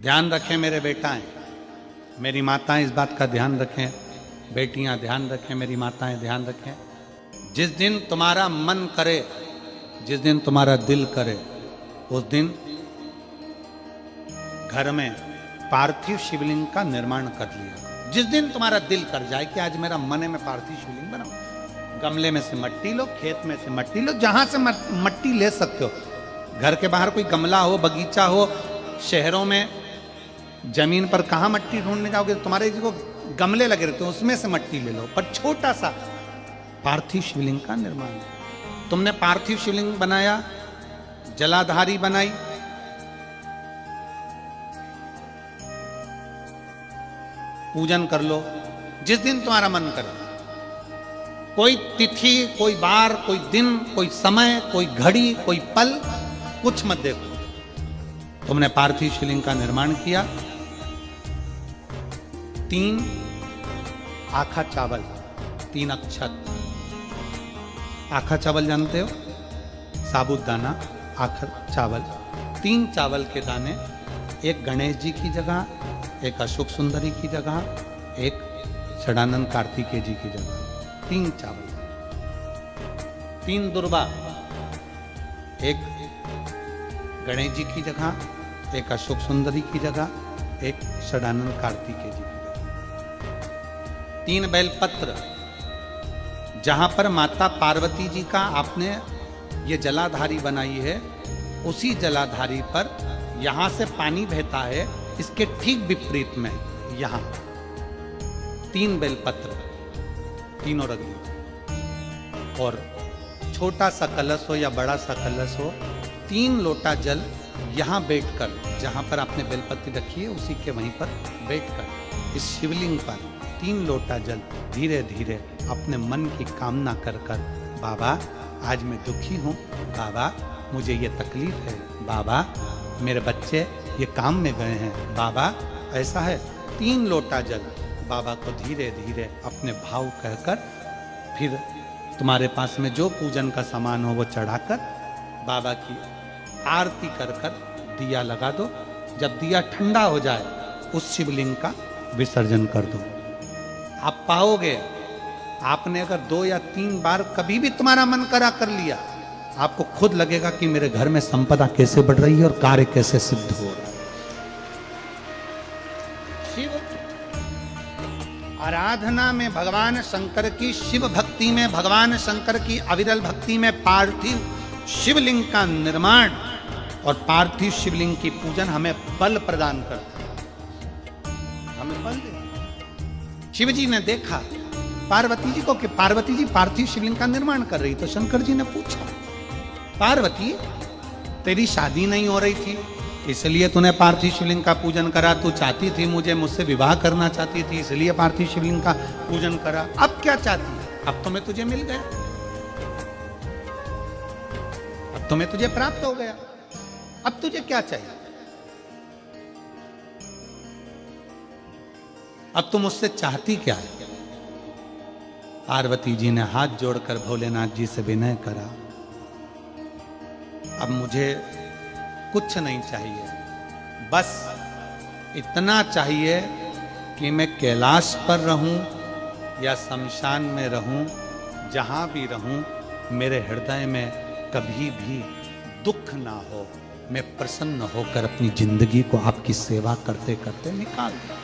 ध्यान रखें मेरे बेटाएं, मेरी माताएं इस बात का ध्यान रखें, बेटियां ध्यान रखें, मेरी माताएं ध्यान रखें। जिस दिन तुम्हारा मन करे, जिस दिन तुम्हारा दिल करे, उस दिन घर में पार्थिव शिवलिंग का निर्माण कर लिया। जिस दिन तुम्हारा दिल कर जाए कि आज मेरा मन है मैं पार्थिव शिवलिंग बनाऊं, गमले में से मट्टी लो, खेत में से मट्टी लो, जहां से मट्टी ले सकते हो। घर के बाहर कोई गमला हो, बगीचा हो, शहरों में जमीन पर कहां मट्टी ढूंढने जाओगे, तुम्हारे को गमले लगे रहते हैं, उसमें से मट्टी ले लो, पर छोटा सा पार्थिव शिवलिंग का निर्माण। तुमने पार्थिव शिवलिंग बनाया, जलाधारी बनाई, पूजन कर लो जिस दिन तुम्हारा मन करे। कोई तिथि, कोई बार, कोई दिन, कोई समय, कोई घड़ी, कोई पल कुछ मत देखो। तुमने पार्थिव शिवलिंग का निर्माण किया। 3 आखा चावल, 3 अक्षत। आखा चावल जानते हो, साबुदाना, आखा चावल। 3 चावल के दाने, एक गणेश जी की जगह, एक अशोक सुंदरी की जगह, एक षडानंद कार्तिकेय जी की जगह। 3 चावल। 3 दुर्वा, एक गणेश जी की जगह, एक अशोक सुंदरी की जगह, एक षडानंद कार्तिकेय जी की जगह। 3 बेलपत्र, जहां पर माता पार्वती जी का आपने ये जलाधारी बनाई है, उसी जलाधारी पर यहां से पानी बहता है, इसके ठीक विपरीत में यहां 3 बेलपत्र, तीनों रख लीजिए। और छोटा सा कलश हो या बड़ा सा कलश हो, 3 लोटा जल यहां बैठकर, जहां पर आपने बेलपत्ती रखी है उसी के वहीं पर बैठकर इस शिवलिंग पर 3 लोटा जल धीरे धीरे अपने मन की कामना कर कर, बाबा आज मैं दुखी हूँ, बाबा मुझे ये तकलीफ है, बाबा मेरे बच्चे ये काम में गए हैं, बाबा ऐसा है। 3 लोटा जल बाबा को धीरे धीरे अपने भाव कहकर, फिर तुम्हारे पास में जो पूजन का सामान हो वो चढ़ाकर बाबा की आरती कर कर दिया लगा दो। जब दिया ठंडा हो जाए, उस शिवलिंग का विसर्जन कर दो। आप पाओगे, आपने अगर 2 या 3 बार कभी भी तुम्हारा मन करा कर लिया, आपको खुद लगेगा कि मेरे घर में संपदा कैसे बढ़ रही है और कार्य कैसे सिद्ध हो रहा है। शिव आराधना में भगवान शंकर की, शिव भक्ति में भगवान शंकर की अविरल भक्ति में पार्थिव शिवलिंग का निर्माण और पार्थिव शिवलिंग की पूजन हमें बल प्रदान करता है, हमें बल देता। शिव जी ने देखा पार्वती जी को कि पार्वती जी पार्थिव शिवलिंग का निर्माण कर रही, तो शंकर जी ने पूछा, पार्वती तेरी शादी नहीं हो रही थी, इसलिए तूने पार्थिव शिवलिंग का पूजन करा, तू चाहती थी मुझसे विवाह करना चाहती थी, इसलिए पार्थिव शिवलिंग का पूजन करा, अब क्या चाहती है? अब तो मैं तुझे मिल गया, अब तो मैं तुझे प्राप्त हो गया, अब तुझे क्या चाहिए? अब तुम मुझसे चाहती क्या है? पार्वती जी ने हाथ जोड़कर भोलेनाथ जी से विनय करा, अब मुझे कुछ नहीं चाहिए, बस इतना चाहिए कि मैं कैलाश पर रहूं या शमशान में रहूं, जहां भी रहूं मेरे हृदय में कभी भी दुख ना हो, मैं प्रसन्न होकर अपनी जिंदगी को आपकी सेवा करते करते निकाल दूं।